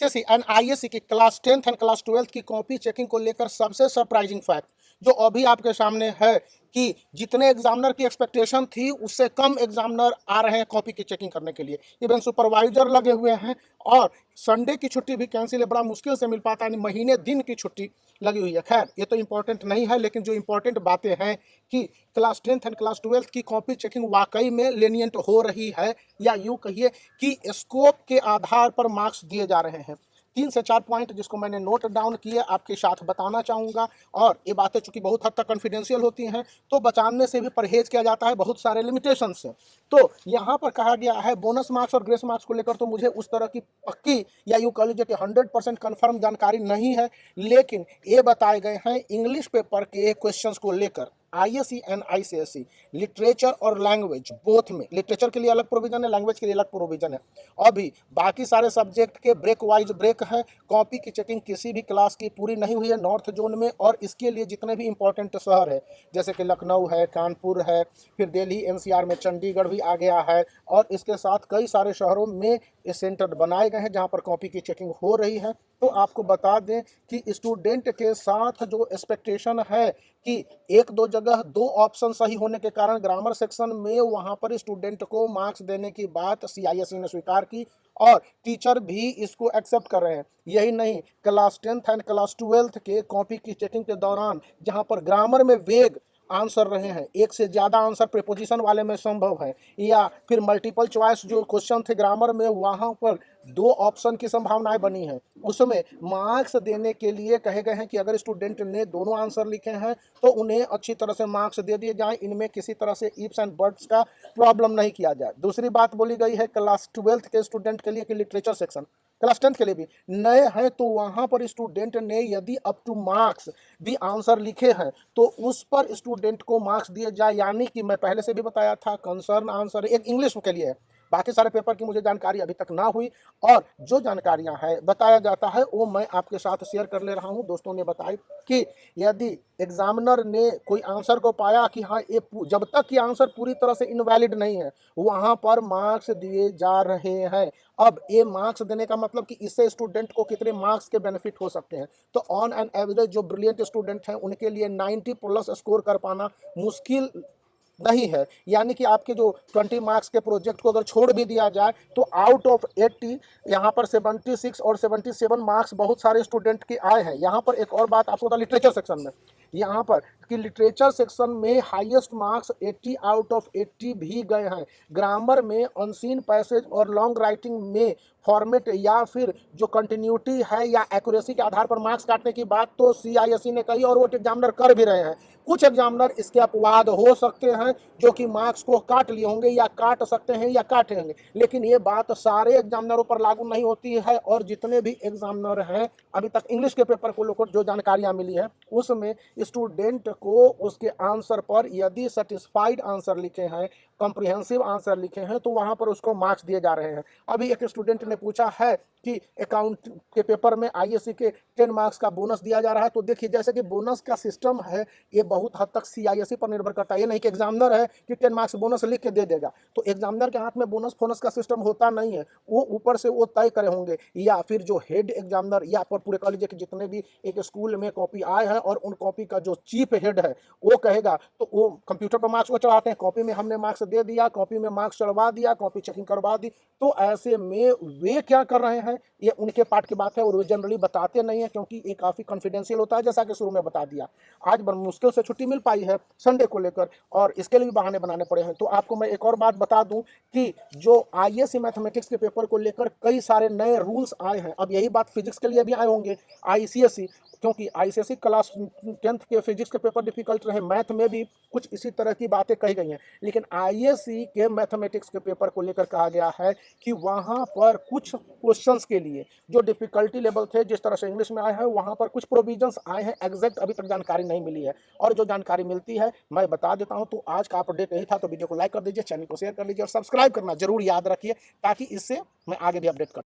CSC and ISC की class 10th and class 12th की copy checking को लेकर सबसे सरप्राइजिंग फैक्ट जो अभी आपके सामने है कि जितने एग्जामिनर की एक्सपेक्टेशन थी उससे कम एग्जामिनर आ रहे हैं कॉपी की चेकिंग करने के लिए। इवन सुपरवाइजर लगे हुए हैं और संडे की छुट्टी भी कैंसिल है, बड़ा मुश्किल से मिल पाता है, महीने दिन की छुट्टी लगी हुई है। खैर ये तो इंपॉर्टेंट नहीं है, लेकिन जो इंपॉर्टेंट बातें हैं कि class 10th and class 12th की कॉपी चेकिंग वाकई में लेनियंट हो रही है, या यूँ कहिए कि स्कोप के आधार पर मार्क्स दिए जा रहे हैं। 3 से 4 पॉइंट जिसको मैंने नोट डाउन किए आपके साथ बताना चाहूँगा, और ये बातें चूंकि बहुत हद तक कॉन्फिडेंशियल होती हैं तो बचाने से भी परहेज किया जाता है बहुत सारे लिमिटेशन से। तो यहाँ पर कहा गया है बोनस मार्क्स और ग्रेस मार्क्स को लेकर तो मुझे उस तरह की पक्की या यूँ कह लीजिए कि 100% कन्फर्म जानकारी नहीं है, लेकिन ये बताए गए हैं इंग्लिश पेपर के क्वेश्चंस को लेकर आईएससी एंड आईसीएसई लिटरेचर और लैंग्वेज बोथ में। लिटरेचर के लिए अलग प्रोविजन है, लैंग्वेज के लिए अलग प्रोविजन है। अभी बाकी सारे सब्जेक्ट के ब्रेक वाइज ब्रेक है। कॉपी की चेकिंग किसी भी क्लास की पूरी नहीं हुई है नॉर्थ जोन में, और इसके लिए जितने भी इंपॉर्टेंट शहर है जैसे कि लखनऊ है, कानपुर है, फिर दिल्ली एनसीआर में चंडीगढ़ भी आ गया है, और इसके साथ कई सारे शहरों में ये सेंटर बनाए गए हैं जहां पर कॉपी की चेकिंग हो रही है। तो आपको बता दें कि स्टूडेंट के साथ जो एक्सपेक्टेशन है कि एक दो जगह दो ऑप्शन सही होने के कारण ग्रामर सेक्शन में वहां पर स्टूडेंट को मार्क्स देने की बात सीआईएसई ने स्वीकार की, और टीचर भी इसको एक्सेप्ट कर रहे हैं। यही नहीं, class 10th and class 12th के कॉपी की चेकिंग के दौरान जहां पर ग्रामर में वेग आंसर रहे हैं, एक से ज़्यादा आंसर प्रीपोजिशन वाले में संभव है, या फिर मल्टीपल चॉइस जो क्वेश्चन थे ग्रामर में वहाँ पर दो ऑप्शन की संभावनाएं बनी हैं, उसमें मार्क्स देने के लिए कहे गए हैं कि अगर स्टूडेंट ने दोनों आंसर लिखे हैं तो उन्हें अच्छी तरह से मार्क्स दे दिए जाएं, इनमें किसी तरह से इफ्स एंड बट्स का प्रॉब्लम नहीं किया जाए। दूसरी बात बोली गई है क्लास 12th के स्टूडेंट के लिए कि लिटरेचर सेक्शन क्लास 10th के लिए भी नए हैं, तो वहाँ पर स्टूडेंट ने यदि अप टू मार्क्स भी आंसर लिखे हैं तो उस पर स्टूडेंट को मार्क्स दिए जाए। यानी कि मैं पहले से भी बताया था कंसर्न आंसर एक इंग्लिश के लिए है, बाकी सारे पेपर की मुझे जानकारी अभी तक ना हुई, और जो जानकारियां हैं बताया जाता है वो मैं आपके साथ शेयर कर ले रहा हूं। दोस्तों ने बताई कि यदि एग्जामिनर ने कोई आंसर को पाया कि हाँ ये जब तक कि आंसर पूरी तरह से इनवैलिड नहीं है वहां पर मार्क्स दिए जा रहे हैं। अब ये मार्क्स देने का मतलब कि इससे स्टूडेंट को कितने मार्क्स के बेनिफिट हो सकते हैं, तो ऑन एन एवरेज जो ब्रिलियंट स्टूडेंट हैं उनके लिए 90 प्लस स्कोर कर पाना मुश्किल नहीं है। यानी कि आपके जो 20 मार्क्स के प्रोजेक्ट को अगर छोड़ भी दिया जाए तो आउट ऑफ 80 यहाँ पर 76 और 77 मार्क्स बहुत सारे स्टूडेंट के आए हैं। यहाँ पर एक और बात आपको बता, लिटरेचर सेक्शन में यहाँ पर कि लिटरेचर सेक्शन में हाईएस्ट मार्क्स 80 आउट ऑफ 80 भी गए हैं। ग्रामर में अनसीन पैसेज और लॉन्ग राइटिंग में फॉर्मेट या फिर जो कंटिन्यूटी है या एक्यूरेसी के आधार पर मार्क्स काटने की बात तो सीआईएसई ने कही और वो एग्जामिनर कर भी रहे हैं। कुछ एग्जामिनर इसके अपवाद हो सकते हैं जो कि मार्क्स को काट लिए होंगे या काट सकते हैं या काटे होंगे, लेकिन ये बात सारे एग्जामिनरों पर लागू नहीं होती है। और जितने भी एग्जामिनर हैं अभी तक इंग्लिश के पेपर को लेकर जो जानकारियां मिली है उसमें स्टूडेंट को उसके आंसर पर यदि सेटिस्फाइड आंसर लिखे हैं, कॉम्प्रिहेंसिव आंसर लिखे हैं, तो वहां पर उसको मार्क्स दिए जा रहे हैं। अभी एक स्टूडेंट ने पूछा है कि अकाउंट के पेपर में आईएससी के 10 मार्क्स का बोनस दिया जा रहा है, तो देखिए जैसे कि बोनस का सिस्टम है ये बहुत हद तक सीआईएससी पर निर्भर करता है। ये नहीं कि एग्जामिनर है कि 10 मार्क्स बोनस लिख के दे देगा, तो एग्जामिनर के हाथ में बोनस फोनस का सिस्टम होता नहीं है। वो ऊपर से वो तय करे होंगे, या फिर जो हेड एग्जामिनर या पर पूरे कॉलेज के जितने भी एक स्कूल में कॉपी आए हैं और उन कॉपी का जो चीफ हेड है वो कहेगा, तो वो कंप्यूटर पर मार्क्स वो चढ़ाते हैं, कॉपी में हमने मार्क्स दे दिया, कॉपी में मार्क्स चढ़वा दिया, कॉपी चेकिंग करवा दी। तो ऐसे में वे क्या कर रहे हैं ये उनके पार्ट की बात है, और वे जनरली बताते नहीं है क्योंकि ये काफी कॉन्फिडेंशियल होता है, जैसा कि शुरू में बता दिया। आज बड़ी मुश्किल से छुट्टी मिल पाई है संडे को लेकर, और इसके लिए भी बहाने बनाने पड़े हैं। तो आपको मैं एक और बात बता दूं कि जो आईएससी मैथमेटिक्स के पेपर को लेकर कई सारे नए रूल्स आए हैं। अब यही बात फिजिक्स के लिए भी आए होंगे आईसीएसई, क्योंकि आईसीएसई क्लास 10th के फिजिक्स के पेपर डिफिकल्ट रहे, मैथ में भी कुछ इसी तरह की बातें कही गई हैं। लेकिन आईएससी के मैथमेटिक्स के पेपर को लेकर कहा गया है कि वहां पर कुछ क्वेश्चंस के लिए जो डिफिकल्टी लेवल थे, जिस तरह से इंग्लिश में आए हैं, वहां पर कुछ प्रोविजंस आए हैं। एग्जैक्ट अभी तक जानकारी नहीं मिली है, और जो जानकारी मिलती है मैं बता देता हूं। तो आज का अपडेट यही था, तो वीडियो को लाइक कर दीजिए, चैनल को शेयर कर लीजिए और सब्सक्राइब करना जरूर याद रखिए, ताकि इससे मैं आगे भी अपडेट कर